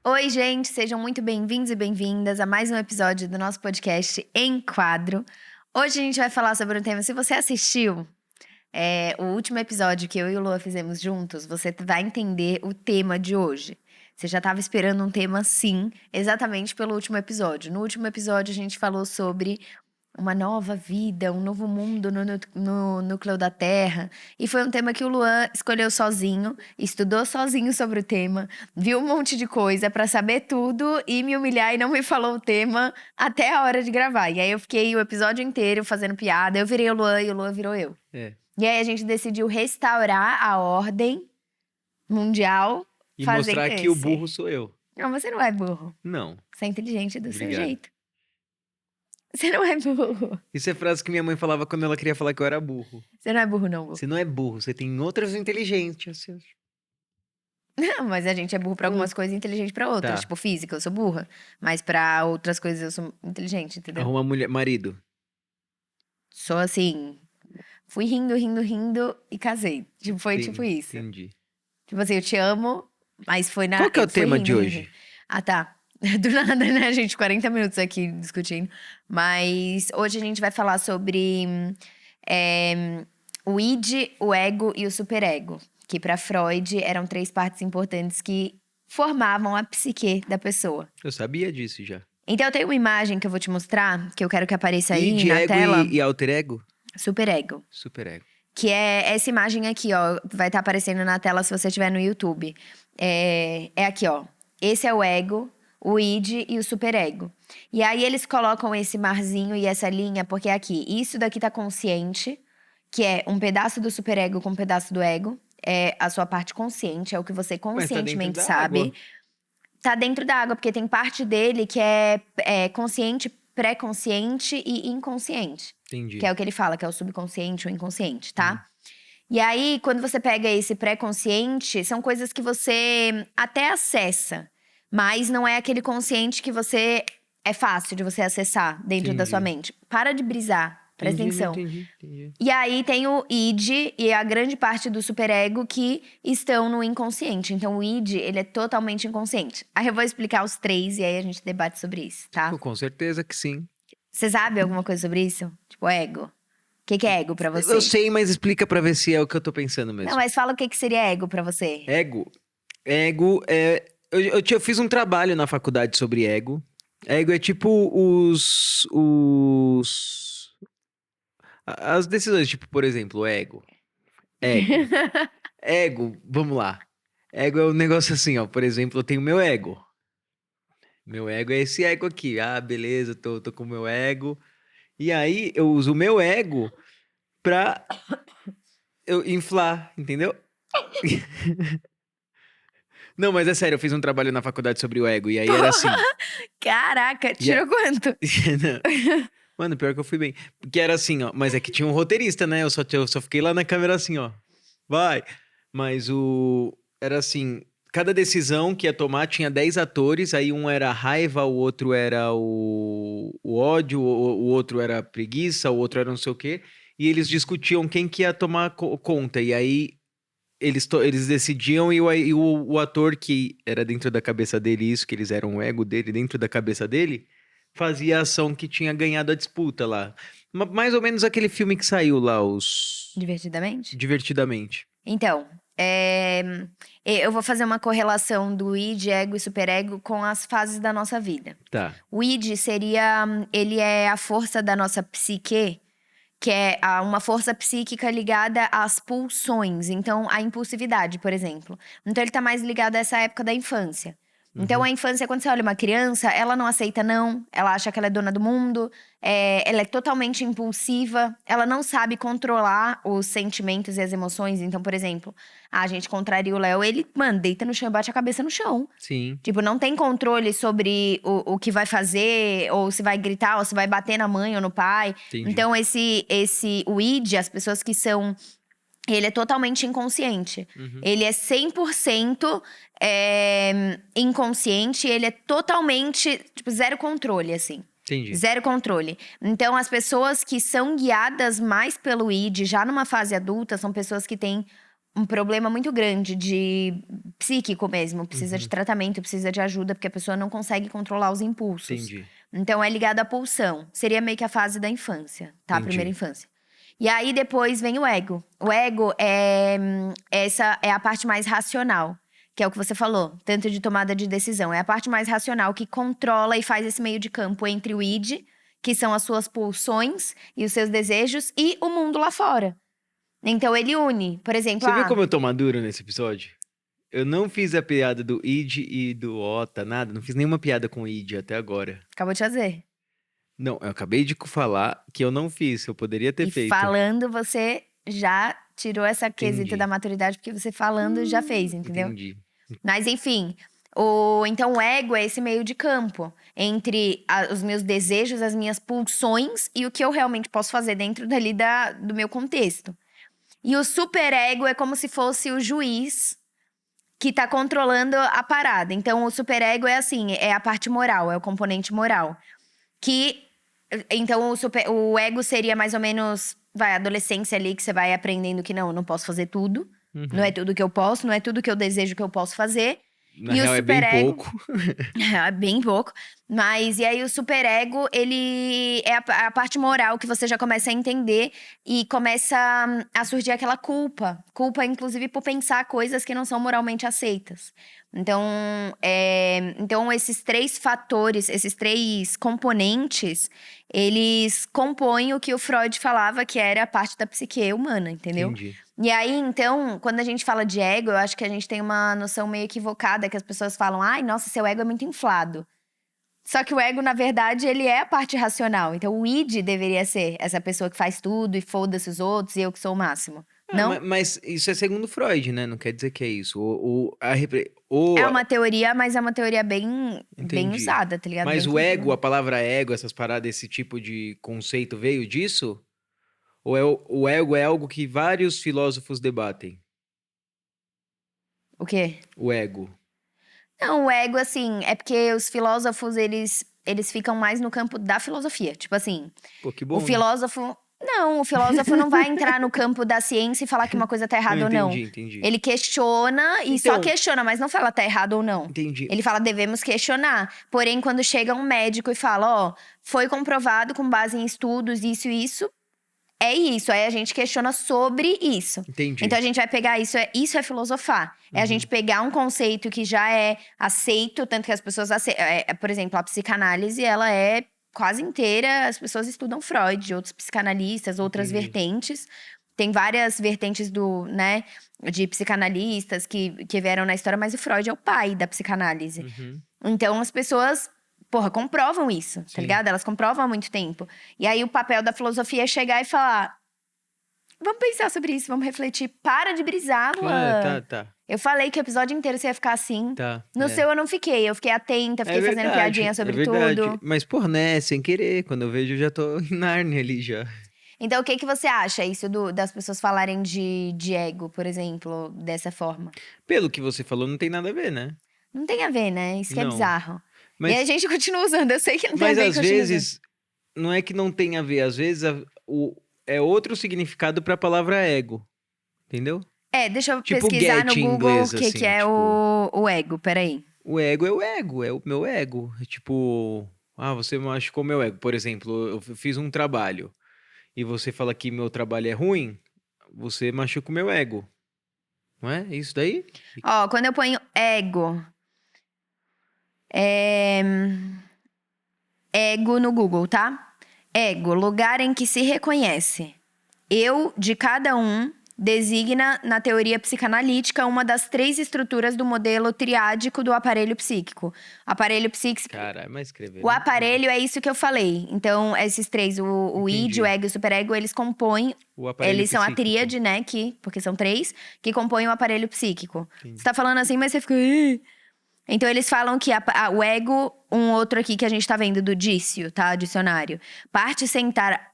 Oi, gente, sejam muito bem-vindos e bem-vindas a mais um episódio do nosso podcast Em Quadro. Hoje a gente vai falar sobre um tema, se você assistiu o último episódio que eu e o Lua fizemos juntos, você vai entender o tema de hoje. Você já estava esperando um tema assim, exatamente pelo último episódio. No último episódio a gente falou sobre uma nova vida, um novo mundo no núcleo da Terra. E foi um tema que o Luan escolheu sozinho, estudou sozinho sobre o tema, viu um monte de coisa pra saber tudo e me humilhar e não me falou o tema até a hora de gravar. E aí eu fiquei o episódio inteiro fazendo piada, eu virei o Luan e o Luan virou eu. E aí a gente decidiu restaurar a ordem mundial. E mostrar que o burro sou eu. Não, você não é burro. Não. Você é inteligente do seu Obrigado. jeito. Você não é burro. Isso é frase que minha mãe falava quando ela queria falar que eu era burro. Você não é burro, não, burro. Você não é burro, você tem outras inteligências. Não, mas a gente é burro pra algumas coisas e inteligente pra outras. Tá. Tipo, física, eu sou burra. Mas pra outras coisas eu sou inteligente, entendeu? Arruma marido. Sou assim... Fui rindo e casei. Tipo, foi tipo isso. Entendi. Tipo assim, eu te amo, mas foi na... Qual que é o foi tema rindo, de rindo. hoje? Ah, tá. Do nada, né, gente? 40 minutos aqui discutindo. Mas hoje a gente vai falar sobre o id, o ego e o superego. Que pra Freud eram 3 partes importantes que formavam a psique da pessoa. Eu sabia disso já. Então eu tenho uma imagem que eu vou te mostrar, que eu quero que apareça aí Id, na ego tela. e alter ego? Superego. Superego. Que é essa imagem aqui, ó. Vai estar aparecendo na tela se você estiver no YouTube. É aqui, ó. Esse é o ego, o id e o superego. E aí eles colocam esse marzinho e essa linha, porque aqui, isso daqui tá consciente, que é um pedaço do superego com um pedaço do ego. É a sua parte consciente, é o que você conscientemente sabe. Água. Tá dentro da água, porque tem parte dele que é consciente, pré-consciente e inconsciente. Entendi. Que é o que ele fala, que é o subconsciente ou inconsciente, tá? E aí, quando você pega esse pré-consciente, são coisas que você até acessa, mas não é aquele consciente que é fácil de você acessar dentro da sua mente. Para de brisar, presta atenção. Entendi. E aí tem o id e a grande parte do superego que estão no inconsciente. Então o id, ele é totalmente inconsciente. Aí eu vou explicar os 3 e aí a gente debate sobre isso, tá? Com certeza que sim. Você sabe alguma coisa sobre isso? Tipo, ego. O que é ego pra você? Eu sei, mas explica pra ver se é o que eu tô pensando mesmo. Não, mas fala o que seria ego pra você. Ego é... Eu fiz um trabalho na faculdade sobre ego. Ego é tipo as decisões, tipo, por exemplo, ego. Ego, vamos lá. Ego é um negócio assim, ó. Por exemplo, eu tenho meu ego. Meu ego é esse ego aqui. Ah, beleza, tô com o meu ego. E aí, eu uso o meu ego pra eu inflar, entendeu? Não, mas é sério, eu fiz um trabalho na faculdade sobre o ego. E aí era assim... Caraca, tirou quanto? Mano, pior que eu fui bem. Porque era assim, ó. Mas é que tinha um roteirista, né? Eu só fiquei lá na câmera assim, ó. Vai! Mas era assim... Cada decisão que ia tomar tinha 10 atores. Aí um era a raiva, o outro era o ódio, o outro era a preguiça, o outro era não sei o quê. E eles discutiam quem que ia tomar conta. E aí... Eles decidiam e o ator que era dentro da cabeça dele, isso, que eles eram o ego dele, dentro da cabeça dele, fazia a ação que tinha ganhado a disputa lá. Mais ou menos aquele filme que saiu lá, os... Divertidamente? Então, eu vou fazer uma correlação do id, ego e superego com as fases da nossa vida. Tá. O id ele é a força da nossa psique, que é uma força psíquica ligada às pulsões. Então, a impulsividade, por exemplo. Então, ele tá mais ligado a essa época da infância. Então, a infância, quando você olha uma criança, ela não aceita não, ela acha que ela é dona do mundo, ela é totalmente impulsiva, ela não sabe controlar os sentimentos e as emoções. Então, por exemplo, a gente contraria o Léo, ele, mano, deita no chão e bate a cabeça no chão. Sim. Tipo, não tem controle sobre o que vai fazer, ou se vai gritar, ou se vai bater na mãe ou no pai. Entendi. Então, o id, as pessoas que são... Ele é totalmente inconsciente. Ele é 100% inconsciente. Ele é totalmente, tipo, zero controle, assim. Entendi. Zero controle. Então, as pessoas que são guiadas mais pelo id, já numa fase adulta, são pessoas que têm um problema muito grande de psíquico mesmo. Precisa de Uhum. tratamento, precisa de ajuda, porque a pessoa não consegue controlar os impulsos. Entendi. Então, é ligado à pulsão. Seria meio que a fase da infância, tá? A primeira Entendi. infância. E aí, depois vem o ego. O ego essa é a parte mais racional, que é o que você falou, tanto de tomada de decisão. É a parte mais racional que controla e faz esse meio de campo entre o id, que são as suas pulsões e os seus desejos, e o mundo lá fora. Então, ele une, por exemplo, Você viu como eu tô maduro nesse episódio? Eu não fiz a piada do id e do ota, nada. Não fiz nenhuma piada com id até agora. acabou de fazer. Não, eu acabei de falar que eu não fiz. Eu poderia ter E feito. falando, você já tirou essa quesita Entendi. da maturidade, porque você falando já fez, entendeu? Entendi. Mas enfim, então o ego é esse meio de campo entre os meus desejos, as minhas pulsões e o que eu realmente posso fazer dentro dali do meu contexto. E o superego é como se fosse o juiz que tá controlando a parada. Então o superego é assim, é a parte moral, é o componente moral. Então o ego seria mais ou menos, a adolescência ali que você vai aprendendo que não, eu não posso fazer tudo. Uhum. Não é tudo que eu posso, não é tudo que eu desejo que eu posso fazer. Na E o real, é bem superego- pouco. É bem pouco. Mas, e aí o superego, ele é a parte moral que você já começa a entender e começa a surgir aquela culpa. Culpa, inclusive, por pensar coisas que não são moralmente aceitas. Então esses três fatores, esses três componentes, eles compõem o que o Freud falava que era a parte da psique humana, entendeu? Entendi. E aí, então, quando a gente fala de ego, eu acho que a gente tem uma noção meio equivocada, que as pessoas falam, ai, nossa, seu ego é muito inflado. Só que o ego, na verdade, ele é a parte racional. Então, o id deveria ser essa pessoa que faz tudo e foda-se os outros e eu que sou o máximo. Não? Mas isso é segundo Freud, né? Não quer dizer que é isso. É uma teoria, mas é uma teoria bem Entendi. usada, tá ligado? Mas Bem o ego, a funcional. palavra ego, essas paradas, esse tipo de conceito veio disso? Ou o ego é algo que vários filósofos debatem? O quê? O ego. Não, o ego, assim, é porque os filósofos, eles ficam mais no campo da filosofia. Tipo assim, Pô, que bom. o né? filósofo. Não, o filósofo não vai entrar no campo da ciência e falar que uma coisa tá errada ou não. Entendi. Ele questiona e só Então- questiona, mas não fala tá errado ou não. Entendi. Ele fala devemos questionar. Porém, quando chega um médico e fala, ó, foi comprovado com base em estudos, isso e isso, é isso. Aí a gente questiona sobre isso. Entendi. Então a gente vai pegar isso é filosofar. É a Uhum. gente pegar um conceito que já é aceito, tanto que as pessoas aceitam. Por exemplo, a psicanálise, ela é quase inteira, as pessoas estudam Freud, outros psicanalistas, outras Entendi. vertentes. Tem várias vertentes de psicanalistas que vieram na história, mas o Freud é o pai da psicanálise. Uhum. Então as pessoas, comprovam isso, tá Sim. ligado? Elas comprovam há muito tempo. E aí o papel da filosofia é chegar e falar: vamos pensar sobre isso, vamos refletir. Para de brisar, Luan. Tá. Eu falei que o episódio inteiro você ia ficar assim. Tá. No seu eu não fiquei, eu fiquei atenta, fiquei fazendo piadinha sobre verdade. tudo. Mas, pô, né, sem querer. Quando eu vejo, eu já tô em Nárnia ali já. Então, o que você acha isso das pessoas falarem de ego, por exemplo, dessa forma? Pelo que você falou, não tem nada a ver, né? Não tem a ver, né? Isso que é Não. bizarro. Mas, E a gente continua usando, eu sei que não tem a mas ver, às continua usando. vezes, não é que não tem a ver. Às vezes, é outro significado pra palavra ego. Entendeu? Deixa eu Tipo pesquisar get no em Google inglês, o que assim, é tipo- o ego, peraí. O ego, é o meu ego. É tipo, você machucou meu ego. Por exemplo, eu fiz um trabalho e você fala que meu trabalho é ruim, você machuca o meu ego. Não é isso daí? Ó, quando eu ponho ego, ego no Google, tá? Ego, lugar em que se reconhece. Eu, de cada um, designa, na teoria psicanalítica, uma das três estruturas do modelo triádico do aparelho psíquico. Aparelho psíquico. Caralho, mas escrever. O aparelho é isso que eu falei. Então, esses três, o id, Entendi. o ego e o superego, eles compõem. O aparelho Eles são a psíquico. tríade, né? Porque são três, que compõem o aparelho psíquico. Entendi. Você tá falando assim, mas você fica. "Ih". Então, eles falam que o ego, um outro aqui que a gente tá vendo do dício, tá? Dicionário. Parte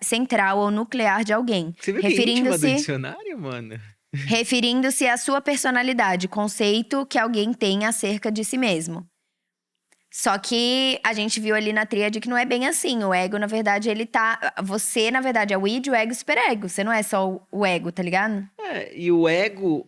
central ou nuclear de alguém. Você viu que é íntima do dicionário, mano? Referindo-se à sua personalidade, conceito que alguém tem acerca de si mesmo. Só que a gente viu ali na tríade que não é bem assim. O ego, na verdade, ele tá. Você, na verdade, é o id, o ego e o superego. Você não é só o ego, tá ligado? E o ego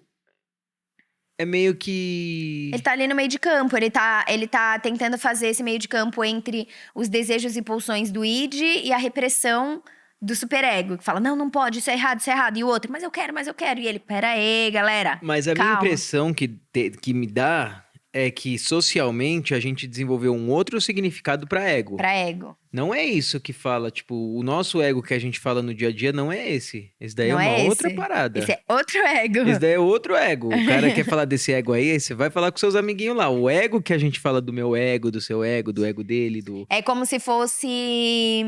É meio que... Ele tá ali no meio de campo, ele tá tentando fazer esse meio de campo entre os desejos e pulsões do id e a repressão do superego, que fala, não, não pode, isso é errado, isso é errado. E o outro, mas eu quero. E ele, pera aí, galera, Mas a minha calma. impressão que me dá é que socialmente a gente desenvolveu um outro significado pra ego. Pra ego. Não é isso que fala, tipo, o nosso ego que a gente fala no dia a dia não é esse. Esse daí Não é uma é outra esse. parada. Esse é outro ego. Esse daí é outro ego. O cara quer falar desse ego aí, você vai falar com seus amiguinhos lá. O ego que a gente fala do meu ego, do seu ego, do ego dele, do... É como se fosse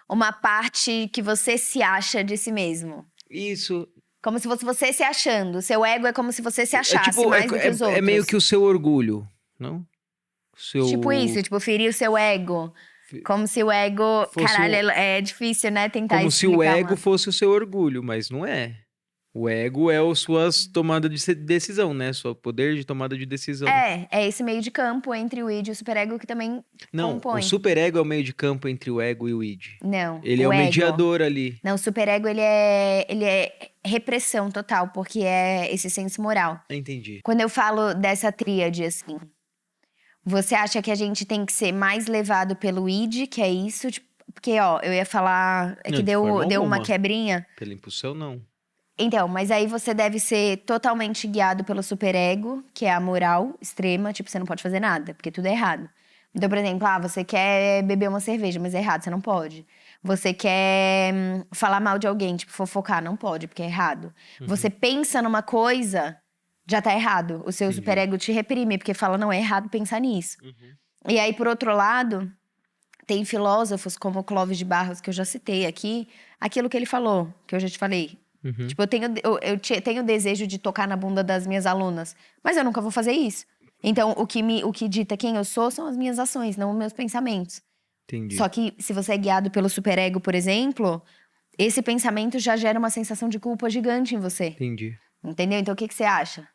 uma parte que você se acha de si mesmo. Isso. Como se fosse você se achando. Seu ego é como se você se achasse tipo, mais do que os outros. é meio que o seu orgulho, não? Seu... Tipo isso, tipo, ferir o seu ego. Como se o ego... Fosse Caralho, é difícil, né? Tentar Como se o explicar ego fosse o seu orgulho, mas não é. O ego é as suas tomadas de decisão, né? Seu poder de tomada de decisão. É esse meio de campo entre o id e o superego que também Não, compõe. o superego é o meio de campo entre o ego e o id. Não, Ele é o ego. mediador ali. Não, o superego, ele é repressão total, porque é esse senso moral. Entendi. Quando eu falo dessa tríade, assim, você acha que a gente tem que ser mais levado pelo id, que é isso? Tipo, porque, ó, eu ia falar, é Não, que de forma deu uma alguma. quebrinha. Pela impulsão, não. Então, mas aí você deve ser totalmente guiado pelo superego, que é a moral extrema, tipo, você não pode fazer nada, porque tudo é errado. Então, por exemplo, você quer beber uma cerveja, mas é errado, você não pode. Você quer falar mal de alguém, tipo, fofocar, não pode, porque é errado. Você pensa numa coisa, já tá errado. O seu superego te reprime, porque fala, não, é errado pensar nisso. E aí, por outro lado, tem filósofos como Clóvis de Barros, que eu já citei aqui, aquilo que ele falou, que eu já te falei. Tipo, eu tenho o desejo de tocar na bunda das minhas alunas, mas eu nunca vou fazer isso. Então, o que dita quem eu sou são as minhas ações, não os meus pensamentos. Entendi. Só que, se você é guiado pelo superego, por exemplo, esse pensamento já gera uma sensação de culpa gigante em você. Entendi. Entendeu? Então, o que você acha?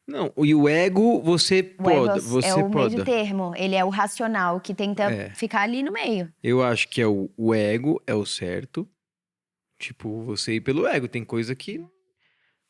Não, e o ego, você O ego poda. Você é o meio poda. termo. Ele é o racional, que tenta ficar ali no meio. Eu acho que é o ego é o certo. Tipo, você ir pelo ego. Tem coisa que...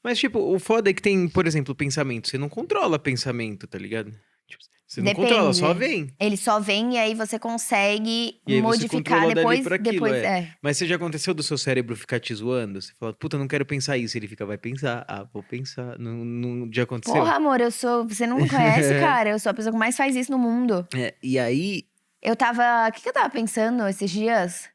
Mas, tipo, o foda é que tem, por exemplo, pensamento. Você não controla pensamento, tá ligado? Tipo, você não Depende. controla, só vem. Ele só vem e aí você consegue E aí você modificar controla dali depois. pra aquilo, depois é. Mas você já aconteceu do seu cérebro ficar te zoando? Você fala, puta, não quero pensar isso. Ele fica, vai pensar. Ah, vou pensar. Não, já aconteceu? Porra, amor, você não me conhece, cara. Eu sou a pessoa que mais faz isso no mundo. É, e aí... Eu tava... O que eu tava pensando esses dias?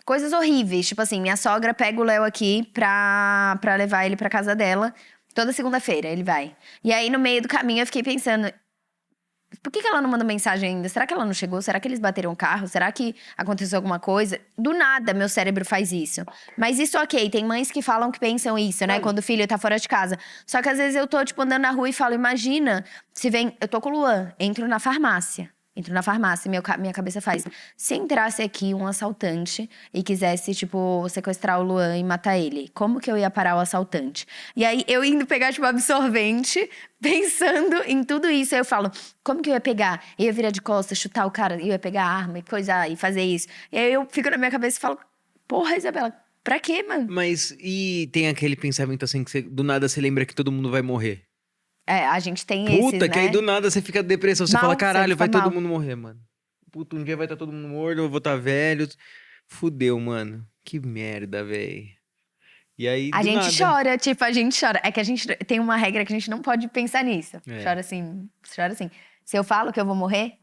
Coisas horríveis. Tipo assim, minha sogra pega o Léo aqui pra levar ele pra casa dela. Toda segunda-feira ele vai. E aí, no meio do caminho, eu fiquei pensando... Por que ela não manda mensagem ainda? Será que ela não chegou? Será que eles bateram o carro? Será que aconteceu alguma coisa? Do nada, meu cérebro faz isso. Mas isso, ok. Tem mães que falam que pensam isso, né? Quando o filho tá fora de casa. Só que às vezes eu tô, tipo, andando na rua e falo... Imagina, se vem... Eu tô com o Luan, entro na farmácia, minha cabeça faz... Se entrasse aqui um assaltante e quisesse, tipo, sequestrar o Luan e matar ele, como que eu ia parar o assaltante? E aí, eu indo pegar, tipo, absorvente, pensando em tudo isso. Aí eu falo, como que eu ia pegar? Eu ia virar de costas, chutar o cara, eu ia pegar a arma e coisa, e fazer isso. E aí, eu fico na minha cabeça e falo, porra, Isabela, pra quê, mano? Mas e tem aquele pensamento assim que do nada você lembra que todo mundo vai morrer? A gente tem esses, Puta, né? que aí do nada você fica depressão. Você Mal, fala, você caralho, fica vai todo mal. mundo morrer, mano. Puta, um dia vai estar todo mundo morto, eu vou estar velho. Fudeu, mano. Que merda, véi. E aí, A do gente nada... chora, tipo, a gente chora. É que a gente tem uma regra que a gente não pode pensar nisso. É. Chora assim. Se eu falo que eu vou morrer,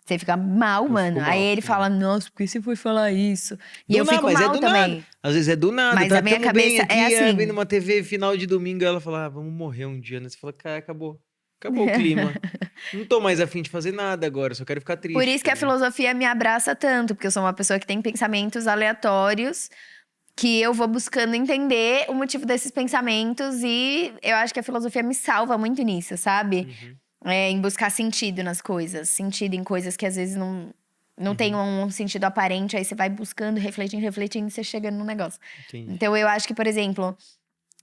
você fica mal, Eu mano. fico mal, Aí ele fico mal. fala, nossa, por que você foi falar isso? E Do eu nada, fico mas mal do também. nada. Às vezes é do nada. Mas Tá a minha tamo bem cabeça aqui, é assim. vendo uma TV final de domingo, ela fala, vamos morrer um dia, né? Você fala, cara, acabou. Acabou o clima. Não tô mais afim de fazer nada agora, só quero ficar triste. Por isso que a tá ligado? filosofia me abraça tanto, porque eu sou uma pessoa que tem pensamentos aleatórios, que eu vou buscando entender o motivo desses pensamentos, e eu acho que a filosofia me salva muito nisso, sabe? Em buscar sentido nas coisas, sentido em coisas que às vezes não tem um sentido aparente, aí você vai buscando, refletindo, e você chega no negócio. Entendi. Então eu acho que, por exemplo,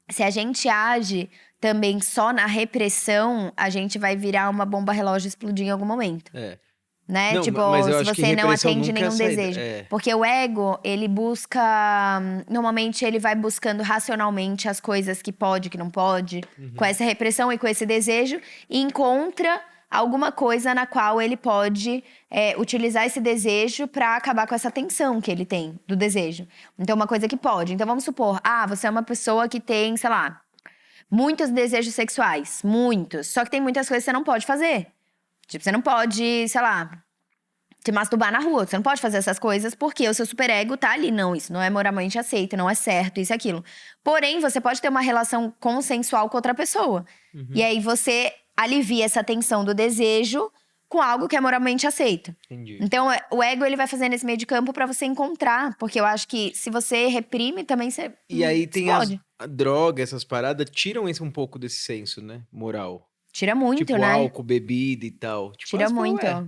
se a gente age também só na repressão, a gente vai virar uma bomba relógio e explodir em algum momento. É. né? Não, Tipo, mas eu se acho que você não repressão atende nunca é a nenhum saída. desejo. É. Porque o ego, ele busca. Normalmente ele vai buscando racionalmente as coisas que pode, que não pode, com Uhum. essa repressão e com esse desejo, e encontra alguma coisa na qual ele pode utilizar esse desejo pra acabar com essa tensão que ele tem do desejo. Então, uma coisa que pode. Então, vamos supor, você é uma pessoa que tem, sei lá, muitos desejos sexuais. Muitos. Só que tem muitas coisas que você não pode fazer. Tipo, você não pode, sei lá, se masturbar na rua. Você não pode fazer essas coisas porque o seu superego tá ali. Não, isso não é moralmente aceito, não é certo, isso e aquilo. Porém, você pode ter uma relação consensual com outra pessoa. E Uhum. aí você alivia essa tensão do desejo com algo que é moralmente aceito. Entendi. Então, o ego ele vai fazendo esse meio de campo pra você encontrar. Porque eu acho que se você reprime, também você E aí tem explode. a droga, essas paradas, tiram esse um pouco desse senso, né? Moral. Tira muito, Tipo né? álcool, bebida e tal. Tipo, Tira você fala, muito. ué,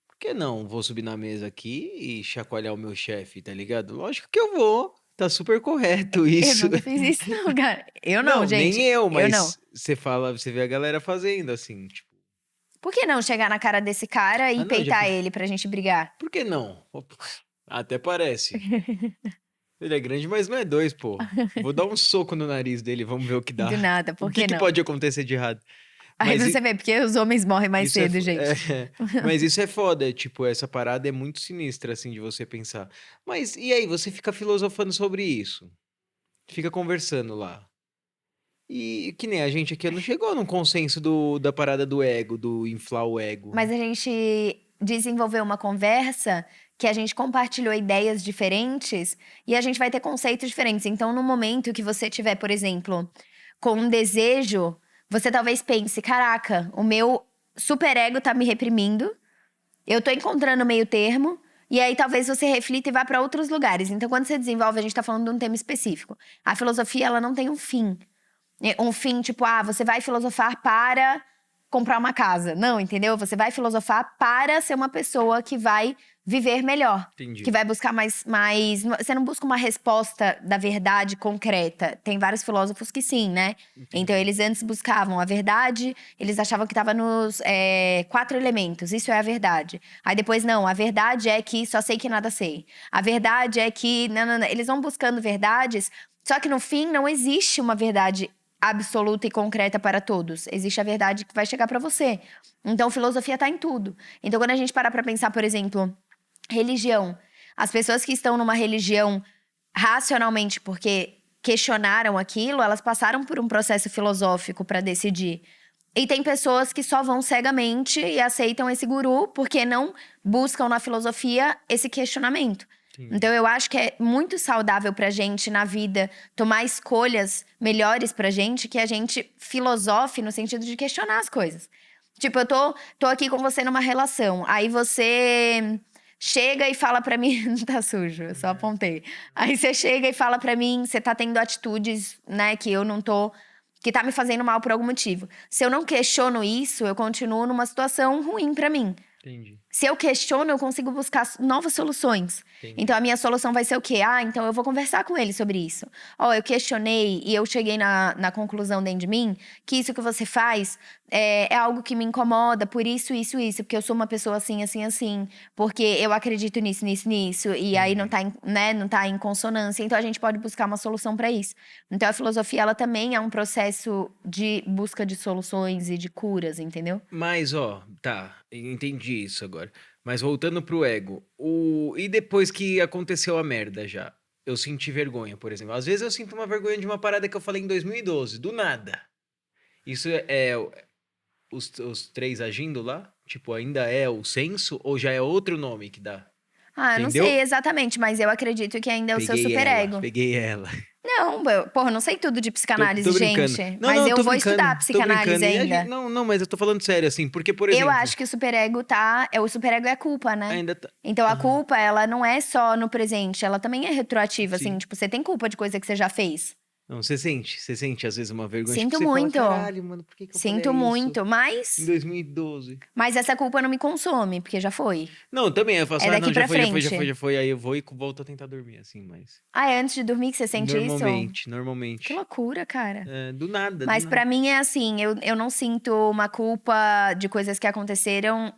por que não vou subir na mesa aqui e chacoalhar o meu chefe, tá ligado? Lógico que eu vou. Tá super correto Eu isso. nunca fiz isso, não, cara. Eu não, Não, nem gente. eu, Eu não. mas você fala, você vê a galera fazendo assim, tipo, Por que não chegar na cara desse cara e ah não, já peitar fiz. ele pra gente brigar? Por que não? Até parece. Ele é grande, mas não é dois, pô. Vou dar um soco no nariz dele, vamos ver o que Do dá. nada, O por que que que não? pode acontecer de errado? Aí Mas você vê, porque os homens morrem mais isso é, cedo, gente. mas isso é foda, tipo, essa parada é muito sinistra, assim, de você pensar. Mas e aí, você fica filosofando sobre isso? Fica conversando lá. E que nem a gente aqui não chegou num consenso da parada do ego, do inflar o ego. Mas a gente desenvolveu uma conversa que a gente compartilhou ideias diferentes e a gente vai ter conceitos diferentes. Então, no momento que você tiver, por exemplo, com um desejo, você talvez pense: caraca, o meu superego tá me reprimindo. Eu tô encontrando meio termo. E aí, talvez você reflita e vá para outros lugares. Então, quando você desenvolve, a gente tá falando de um tema específico. A filosofia, ela não tem um fim. Um fim, tipo, você vai filosofar para comprar uma casa. Não, entendeu? Você vai filosofar para ser uma pessoa que vai viver melhor. Que Entendi. vai buscar mais. Você não busca uma resposta da verdade concreta. Tem vários filósofos que sim, né? Então, Entendi. eles antes buscavam a verdade, eles achavam que estava nos 4 elementos. Isso é a verdade. Aí depois, não, a verdade é que só sei que nada sei. A verdade é que. Não, não, não. Eles vão buscando verdades, só que no fim não existe uma verdade absoluta e concreta para todos. Existe a verdade que vai chegar para você. Então, filosofia tá em tudo. Então, quando a gente para pensar, por exemplo, religião. As pessoas que estão numa religião racionalmente porque questionaram aquilo, elas passaram por um processo filosófico para decidir. E tem pessoas que só vão cegamente e aceitam esse guru porque não buscam na filosofia esse questionamento. Entendi. Então eu acho que é muito saudável pra gente na vida tomar escolhas melhores pra gente, que a gente filosofe no sentido de questionar as coisas. Tipo, eu tô aqui com você numa relação, aí você chega e fala pra mim, não tá sujo, eu só apontei. Aí você chega e fala pra mim, você tá tendo atitudes, né, que eu não tô, que tá me fazendo mal por algum motivo. Se eu não questiono isso, eu continuo numa situação ruim pra mim. Entendi. Se eu questiono, eu consigo buscar novas soluções. Entendi. Então, a minha solução vai ser o quê? Então eu vou conversar com ele sobre isso. Eu questionei e eu cheguei na conclusão dentro de mim que isso que você faz é algo que me incomoda por isso, isso, isso. Porque eu sou uma pessoa assim, assim, assim. Porque eu acredito nisso, nisso, nisso. E aí não Entendi. tá, não tá em consonância. Então, a gente pode buscar uma solução para isso. Então, a filosofia, ela também é um processo de busca de soluções e de curas, entendeu? Mas, ó, tá, entendi isso agora. Mas voltando pro ego, e depois que aconteceu a merda já? Eu senti vergonha, por exemplo. Às vezes eu sinto uma vergonha de uma parada que eu falei em 2012, do nada. Isso os três agindo lá? Tipo, ainda é o senso ou já é outro nome que dá? Eu não sei Entendeu? exatamente, mas eu acredito que ainda é o seu Peguei ela, superego. peguei ela. Não, porra, eu não sei tudo de Tô psicanálise, brincando. gente. Não, Mas não, eu tô vou brincando, estudar tô psicanálise brincando. ainda. Não, não, mas eu tô falando sério, assim, porque, por Eu exemplo, acho que o superego o superego é a culpa, né? ainda tá. Então a Aham, culpa, ela não é só no presente, ela também é retroativa, assim, sim. tipo, você tem culpa de coisa que você já fez. Não, você sente às vezes uma vergonha, tipo, Sinto você fala, muito. caralho, mano, por que que eu Sinto falei isso muito, em mas 2012? essa culpa não me consome, porque já foi. Não, também, eu faço, É daqui não, já pra foi, já foi, já frente. foi, já foi, aí eu vou e volto a tentar dormir, assim, mas... É antes de dormir que você sente isso? Normalmente, Que normalmente. loucura, cara. É, do nada, do Mas nada. pra mim é assim, eu não sinto uma culpa de coisas que aconteceram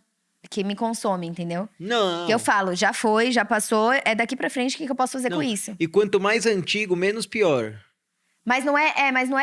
que me consome, entendeu? Não. Que eu falo, já foi, já passou, é daqui pra frente, o que eu posso fazer Não. com isso? E quanto mais antigo, menos pior. Mas não é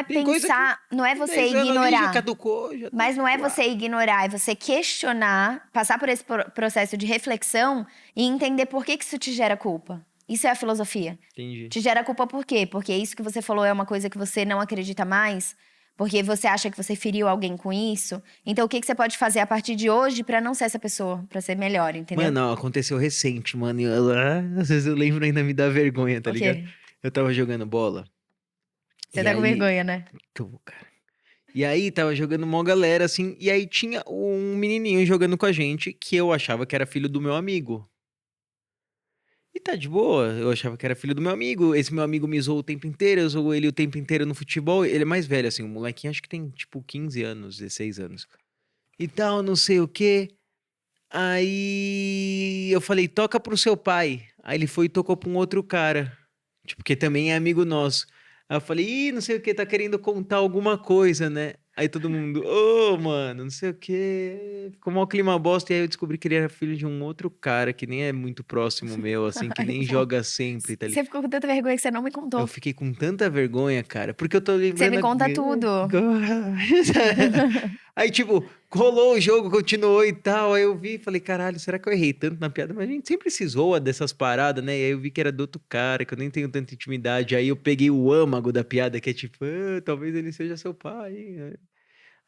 Tem coisa pensar, não é você 10 anos ali já ignorar. caducou, já Mas não é tá. você ignorar, é você questionar, passar por esse processo de reflexão e entender por que isso te gera culpa. Isso é a filosofia. Entendi. Te gera culpa por quê? Porque isso que você falou é uma coisa que você não acredita mais? Porque você acha que você feriu alguém com isso? Então, o que você pode fazer a partir de hoje pra não ser essa pessoa? Pra ser melhor, entendeu? Mano, ó, aconteceu recente, mano. Às vezes eu lembro e ainda me dá vergonha, tá O ligado? quê? Eu tava jogando bola. Você E tá com aí. vergonha, né? Tô, cara. E aí tava jogando uma galera, assim. E aí tinha um menininho jogando com a gente que eu achava que era filho do meu amigo. E tá de boa, eu achava que era filho do meu amigo. Esse meu amigo me zoou o tempo inteiro, eu zoou ele o tempo inteiro no futebol. Ele é mais velho, assim, o molequinho acho que tem tipo 15 anos, 16 anos. E tal, não sei o quê. Aí eu falei, toca pro seu pai. Aí ele foi e tocou pra um outro cara. Tipo, que também é amigo nosso. Aí eu falei, ih, não sei o que, tá querendo contar alguma coisa, né? Aí todo mundo, ô, mano, não sei o que. Ficou mal clima bosta. E aí eu descobri que ele era filho de um outro cara que nem é muito próximo meu, assim, que Ai, nem pô. joga sempre, tá ligado? Você ficou com tanta vergonha que você não me Eu contou. fiquei com tanta vergonha, cara, porque eu tô Você me lembrando conta tudo. Aí, tipo, rolou o jogo, continuou e tal. Aí eu vi e falei, caralho, será que eu errei tanto na piada? Mas a gente sempre se zoa dessas paradas, né? E aí eu vi que era do outro cara, que eu nem tenho tanta intimidade. Aí eu peguei o âmago da piada, que é tipo, "Ah, talvez ele seja seu pai, hein?"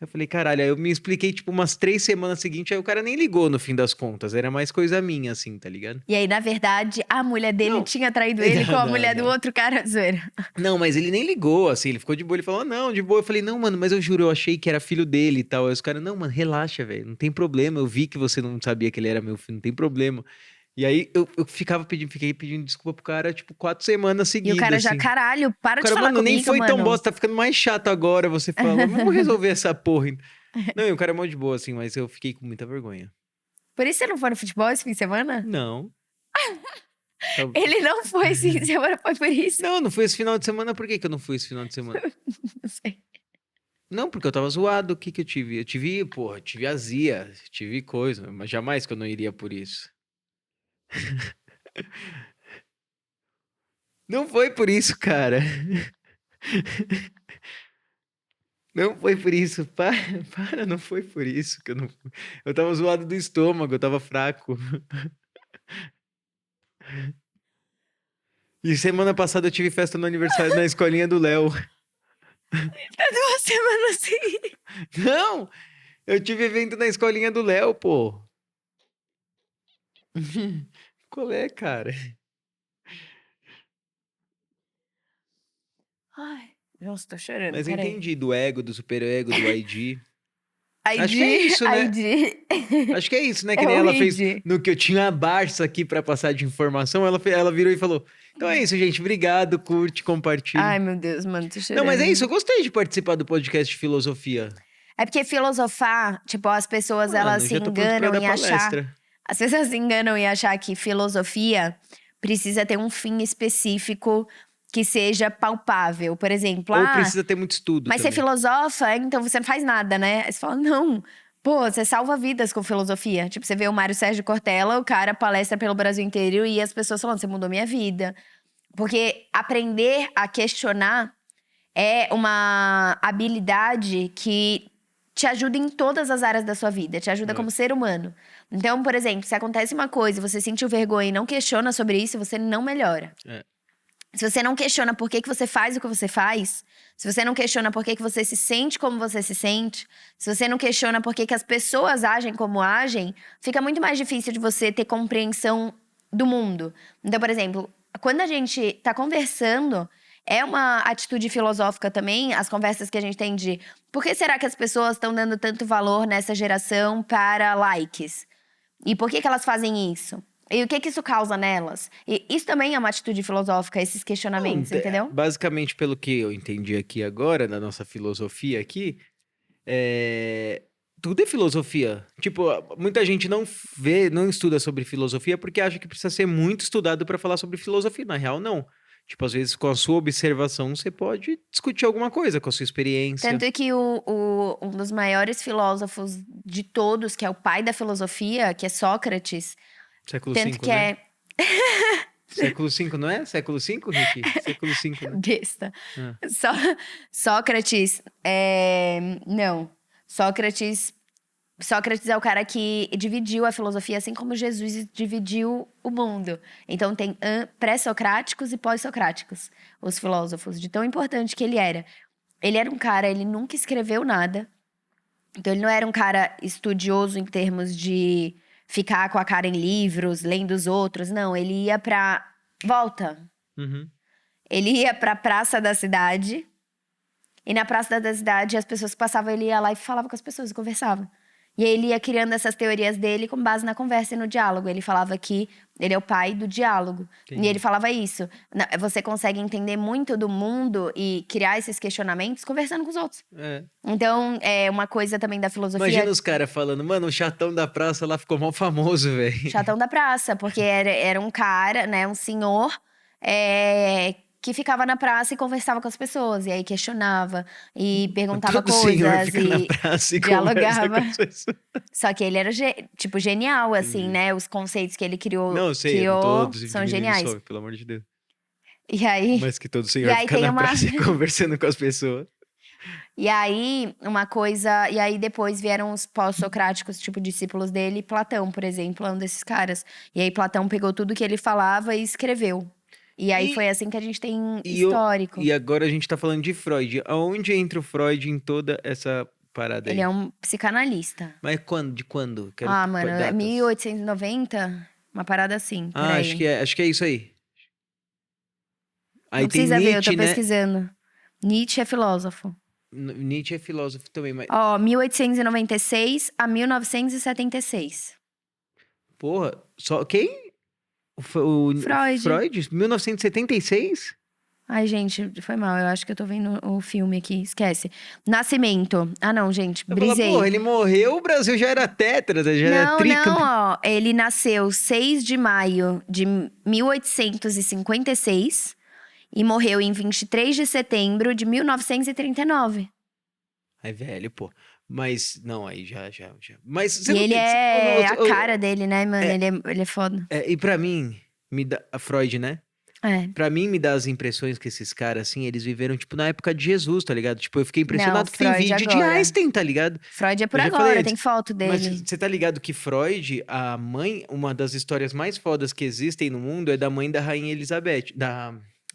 Aí eu falei, caralho, aí eu me expliquei, tipo, umas 3 semanas seguintes, aí o cara nem ligou no fim das contas. Era mais coisa minha, assim, tá ligado? E aí, na verdade, a mulher dele Não. tinha traído ele com a Não, mulher do não. outro cara, zoeira. Não, mas ele nem ligou, assim, ele ficou de boa, ele falou, não, de boa. Eu falei, não, mano, mas eu juro, eu achei que era filho dele e tal. Aí os caras, não, mano, relaxa, velho, não tem problema, eu vi que você não sabia que ele era meu filho, não tem problema. E aí eu fiquei pedindo desculpa pro cara, tipo, 4 semanas E o cara seguidas, já, assim. caralho, para O de cara, falar mano, nem comigo, foi tão mano. bosta, tá ficando mais chato agora, você fala, vamos resolver essa porra. Não, e o cara é mó de boa, assim, mas eu fiquei com muita vergonha. Por isso você não foi no futebol esse fim de semana? Não. Tá- Ele não foi esse fim de semana, foi por isso? Não, não fui esse final de semana, por que que eu não fui esse final de semana? Não sei. Não, porque eu tava zoado. O que que eu tive? Eu tive, porra, tive azia, tive coisa, mas jamais que eu não iria por isso. Não foi por isso, cara. Não foi por isso. Para, não foi por isso que eu não fui. Eu tava zoado do estômago, eu tava fraco. E semana passada eu tive festa no aniversário na escolinha do Léo. Tá 2 semanas seguidas. Não! Eu tive evento na escolinha do Léo, pô. Qual é, cara? Ai, nossa, tô chorando, Mas eu peraí. entendi do ego, do superego, do ID. ID, Acho que é isso, né? ID. Acho que é isso, né? Que É nem o ela fez ID. no que eu tinha a Barça aqui pra passar de informação. Ela virou e falou: Então é isso, gente. Obrigado, curte, compartilha. Ai, meu Deus, mano, tô chorando. Não, mas é isso. Eu gostei de participar do podcast de filosofia. É porque filosofar, tipo, as pessoas, elas Mano, se já tô pronto pra enganam dar em achar... palestra. As pessoas se enganam em achar que filosofia precisa ter um fim específico que seja palpável. Por exemplo, Ou precisa ter muito estudo mas você também. filosofa, então você não faz nada, né? Aí você fala, não. Pô, você salva vidas com filosofia. Tipo, você vê o Mário Sérgio Cortella, o cara palestra pelo Brasil inteiro e as pessoas falando, você mudou minha vida. Porque aprender a questionar é uma habilidade que te ajuda em todas as áreas da sua vida, te ajuda É. como ser humano. Então, por exemplo, se acontece uma coisa, você sentiu vergonha e não questiona sobre isso, você não melhora. É. Se você não questiona por que você faz o que você faz, se você não questiona por que você se sente como você se sente, se você não questiona por que as pessoas agem como agem, fica muito mais difícil de você ter compreensão do mundo. Então, por exemplo, quando a gente tá conversando, é uma atitude filosófica também, as conversas que a gente tem de por que será que as pessoas estão dando tanto valor nessa geração para likes? E por que elas fazem isso? E o que isso causa nelas? E isso também é uma atitude filosófica, esses questionamentos, entendeu? Basicamente, pelo que eu entendi aqui agora, na nossa filosofia aqui, tudo é filosofia. Tipo, muita gente não estuda sobre filosofia porque acha que precisa ser muito estudado para falar sobre filosofia. Na real, não. Tipo, às vezes, com a sua observação, você pode discutir alguma coisa com a sua experiência. Tanto que um dos maiores filósofos de todos, que é o pai da filosofia, que é Sócrates, Século tanto V, que né? é Século V, não é? Século V, Rick? Século V, né? besta. Ah. Sócrates, não. Sócrates é o cara que dividiu a filosofia, assim como Jesus dividiu o mundo. Então tem pré-socráticos e pós-socráticos, os filósofos, de tão importante que ele era. Ele era um cara, ele nunca escreveu nada. Então ele não era um cara estudioso em termos de ficar com a cara em livros, lendo os outros. Não, ele ia pra volta. Uhum. Ele ia pra praça da cidade. E na praça da cidade, as pessoas que passavam, ele ia lá e falava com as pessoas, conversava. E aí ele ia criando essas teorias dele com base na conversa e no diálogo. Ele falava que ele é o pai do diálogo. Entendi. E ele falava isso. Você consegue entender muito do mundo e criar esses questionamentos conversando com os outros. É. Então, é uma coisa também da filosofia. Imagina os caras falando, mano, o chatão da praça lá ficou mal famoso, velho. Chatão da praça, porque era um cara, né, um senhor, que ficava na praça e conversava com as pessoas. E aí questionava e perguntava Todo senhor coisas fica na e praça e dialogava. conversa com as pessoas. Só que ele era, tipo, genial, assim, Entendi. né? Os conceitos que ele criou, Não, sei, criou todos são diminuindo geniais. some, pelo amor de Deus. E aí, Mas que todo e senhor aí fica tem na uma... praça e conversando com as pessoas. E aí, uma coisa... E aí, depois vieram os pós-socráticos, tipo, discípulos dele. Platão, por exemplo, é um desses caras. E aí, Platão pegou tudo que ele falava e escreveu. E aí, E- foi assim que a gente tem E, eu- histórico. e agora a gente tá falando de Freud. Aonde entra o Freud em toda essa parada aí? Ele é um psicanalista. Mas quando? De quando? Quero Mano, é datas. 1890? Uma parada assim, Ah, peraí. acho que é isso aí. Aí Não tem precisa ver, eu tô Nietzsche, né? pesquisando. Nietzsche é filósofo. Nietzsche é filósofo também, mas... Ó, 1896 a 1976. Porra, só quem? O Freud. Freud? 1976? Ai, gente, foi mal. Eu acho que eu tô vendo o filme aqui. Esquece. Nascimento. Ah, não, gente. Eu falo, Brisei. porra, ele morreu, o Brasil já era tetra, já era Não, tricampeão. ó. Ele nasceu 6 de maio de 1856 e morreu em 23 de setembro de 1939. Ai, velho, pô. Mas, não, aí já. Mas você E não ele tem- é eu- a cara dele, né, mano? Ele é foda. e pra mim, me dá... A Freud, né? É. Pra mim, me dá as impressões que esses caras, assim, eles viveram, tipo, na época de Jesus, tá ligado? Tipo, eu fiquei impressionado Não, que tem Freud vídeo de agora. Einstein, tá ligado? Freud é por Eu já agora, falei tem antes. foto Mas dele. você tá ligado que Freud, a mãe, uma das histórias mais fodas que existem no mundo é da mãe da Rainha Elizabeth.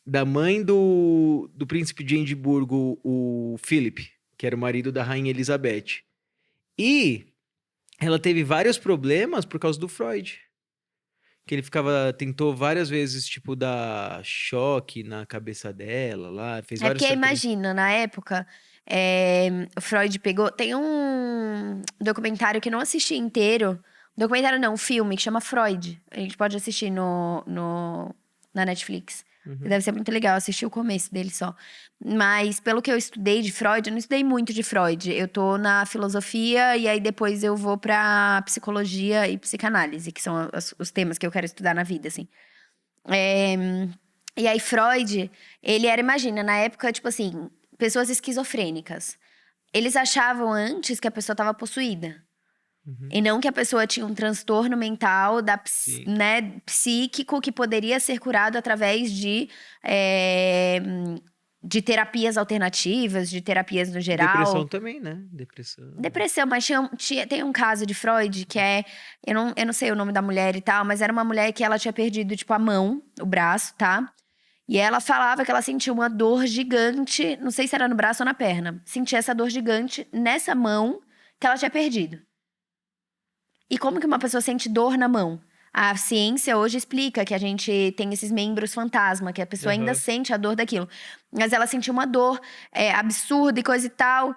Da mãe do príncipe de Edimburgo, o Philip, que era o marido da Rainha Elizabeth. E ela teve vários problemas por causa do Freud. Que ele tentou várias vezes, tipo, dar choque na cabeça dela lá, fez É vários porque tratamentos. imagina, na época, o Freud pegou. Tem um documentário que eu não assisti inteiro. Documentário não, um filme que chama Freud. A gente pode assistir na Netflix. Uhum. Deve ser muito legal, assistir o começo dele só. Mas pelo que eu estudei de Freud, eu não estudei muito de Freud. Eu tô na filosofia e aí depois eu vou pra psicologia e psicanálise, que são os temas que eu quero estudar na vida, assim. E aí Freud, ele era, imagina, na época, tipo assim, pessoas esquizofrênicas. Eles achavam antes que a pessoa estava possuída. Uhum. E não que a pessoa tinha um transtorno mental Sim. né, psíquico que poderia ser curado através de terapias alternativas, de terapias no geral. Depressão também, né? Depressão, mas tem um caso de Freud que é... Eu não sei o nome da mulher e tal, mas era uma mulher que ela tinha perdido, tipo, a mão, o braço, tá? E ela falava que ela sentia uma dor gigante, não sei se era no braço ou na perna. Sentia essa dor gigante nessa mão que ela tinha perdido. E como que uma pessoa sente dor na mão? A ciência hoje explica que a gente tem esses membros fantasma, que a pessoa ainda Uhum. sente a dor daquilo. Mas ela sentiu uma dor absurda e coisa e tal.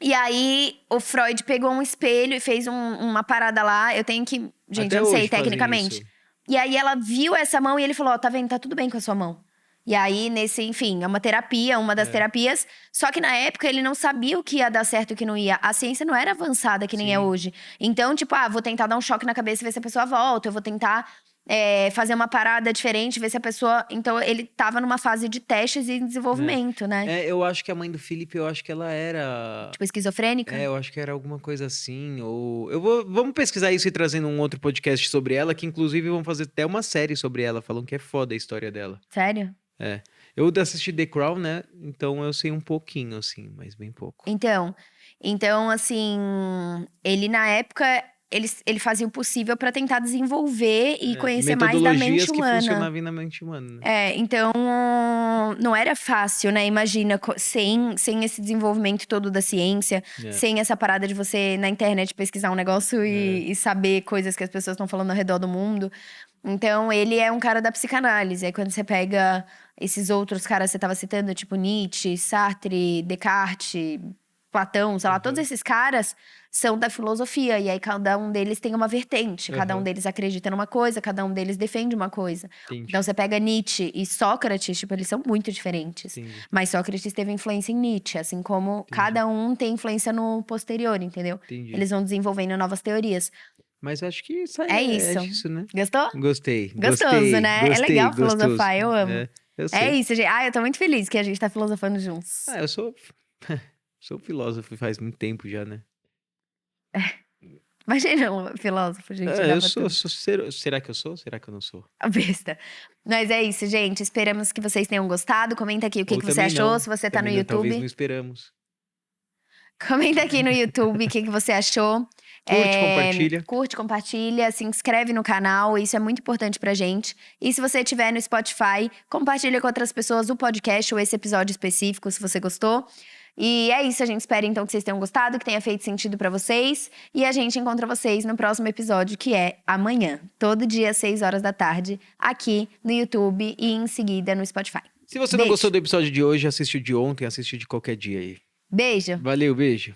E aí, o Freud pegou um espelho e fez uma parada lá. Eu tenho que... Gente, Até eu não sei hoje fazem tecnicamente. isso. E aí, ela viu essa mão e ele falou, ó, tá vendo? Tá tudo bem com a sua mão. E aí, enfim, é uma terapia, uma das terapias. Só que na época, ele não sabia o que ia dar certo e o que não ia. A ciência não era avançada que nem é Sim. hoje. Então, tipo, vou tentar dar um choque na cabeça e ver se a pessoa volta. Eu vou tentar fazer uma parada diferente, ver se a pessoa… Então, ele tava numa fase de testes e desenvolvimento, né? Eu acho que a mãe do Felipe, eu acho que ela era… Tipo, esquizofrênica. eu acho que era alguma coisa assim, ou… Vamos pesquisar isso e trazendo um outro podcast sobre ela, que inclusive vão fazer até uma série sobre ela, falando que é foda a história dela. Sério? Eu assisti The Crown, né? Então eu sei um pouquinho, assim, mas bem pouco. Então, assim, ele na época, ele fazia o possível pra tentar desenvolver e conhecer mais da mente Metodologias que humana. funcionavam na mente humana, né? Então, não era fácil, né? Imagina, sem esse desenvolvimento todo da ciência, sem essa parada de você, na internet, pesquisar um negócio e saber coisas que as pessoas estão falando ao redor do mundo. Então, ele é um cara da psicanálise. Aí, quando você pega esses outros caras que você estava citando, tipo Nietzsche, Sartre, Descartes, Platão, sei lá, todos esses caras são da filosofia. E aí, cada um deles tem uma vertente. Cada um deles acredita numa coisa, cada um deles defende uma coisa. Entendi. Então, você pega Nietzsche e Sócrates, tipo, eles são muito diferentes. Entendi. Mas Sócrates teve influência em Nietzsche, assim como cada um tem influência no posterior, entendeu? Entendi. Eles vão desenvolvendo novas teorias. Mas acho que isso É é isso. isso, né? Gostou? Gostei. Gostoso, né? É legal gostoso. filosofar, eu amo. Eu sei. É isso, gente. Eu tô muito feliz que a gente tá filosofando juntos. Eu sou filósofo faz muito tempo já, né? Imagina um filósofo, gente. Eu sou. Será que eu sou? Será que eu não sou? Besta. Mas é isso, gente. Esperamos que vocês tenham gostado. Comenta aqui o que você achou. Não. Se você tá no Também não, YouTube. Talvez não esperamos. Comenta aqui no YouTube o que você achou. Curte, compartilha. Curte, compartilha, se inscreve no canal, isso é muito importante pra gente. E se você estiver no Spotify, compartilha com outras pessoas o podcast ou esse episódio específico, se você gostou. E é isso, a gente espera então que vocês tenham gostado, que tenha feito sentido pra vocês. E a gente encontra vocês no próximo episódio, que é amanhã, todo dia às 6 horas da tarde, aqui no YouTube e em seguida no Spotify. Se você não gostou do episódio de hoje, assiste o de ontem, assiste de qualquer dia aí. Beijo! Valeu, beijo!